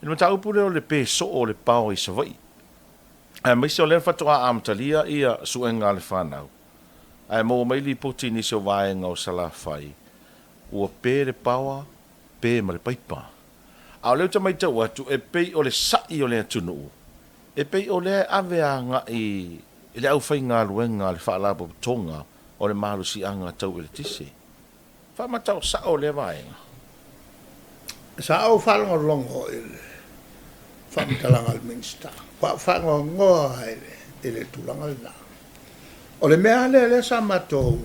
Ina mata upu leo le pe so o le pao i savai. Mai se o le whatoa amtalia ia suenga le whanau. Mo mai li poti ni se o vaenga o sala whai. Ua pe le pawa, pe ma le paipa. Au leo ta mai tau atu e pei o le sai o le atunu. E pei o le avea nga i le au whai ngā luenga le whaalabo tonga o le malu si anga tau ele tisi. Whamatau sa o le vaenga. Sa au whalonga longo ele. Whamitalanga le minsta. Whalonga ngoa ele tulanga le nā. O le mea le sa matou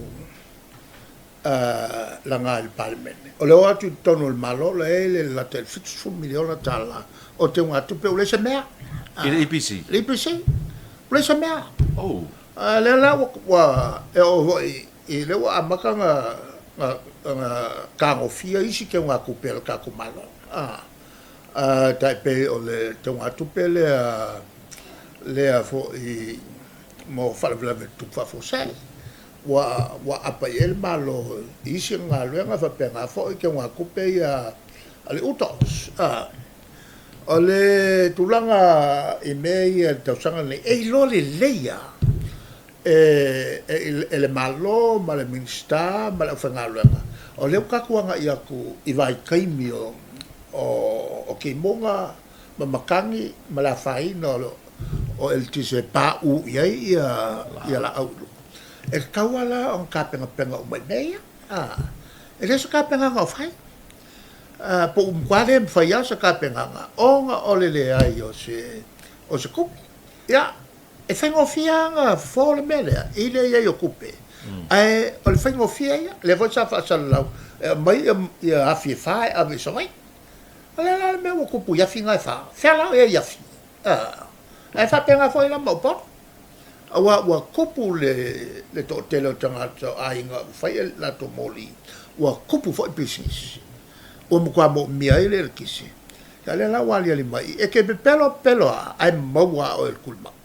langa il parlemene. O le oatu tonu le malo le la tel fitu miliona tala o te unga tupe o le se mea. Le IPC? Le IPC. O le se mea. Oh. Le la wa e o i le wa amaka nga kangofia isi ke unga kupel ka kumalo. Tai pe o le te unga tupe le a fo i mo falvela tu fa fo sai. Wa apa el malo isi nga luenga fa penga fo ke unga kupe ya ale utos. Ole tulanga i mei te usanga nei lo le leia ele malo ma le minsta ma le whangaluenga o leo kakuanga i aku i vai kaimi o ke monga ma makangi ma la whaina o el tise pa u iai ia la aulu e kawala on ka penga o mai meia e reso ka penga o whai po kwale mfaya sa ka penga onga olele ai o se kupi ya e whaingo fianga fole mele ile ia o kupe ai o le whaingo fia le vo sa fa salau mai ia afi fai a me so mai ala me o kupu ia finga fa fala ia fi ai fa penga foi la mo pot wa kupu le to tele tanga ai nga fai la to moli wa kupu foi business o mo kwa mo mia ile kisi kale la wali ali mai e ke pelo ai mo wa o el kulma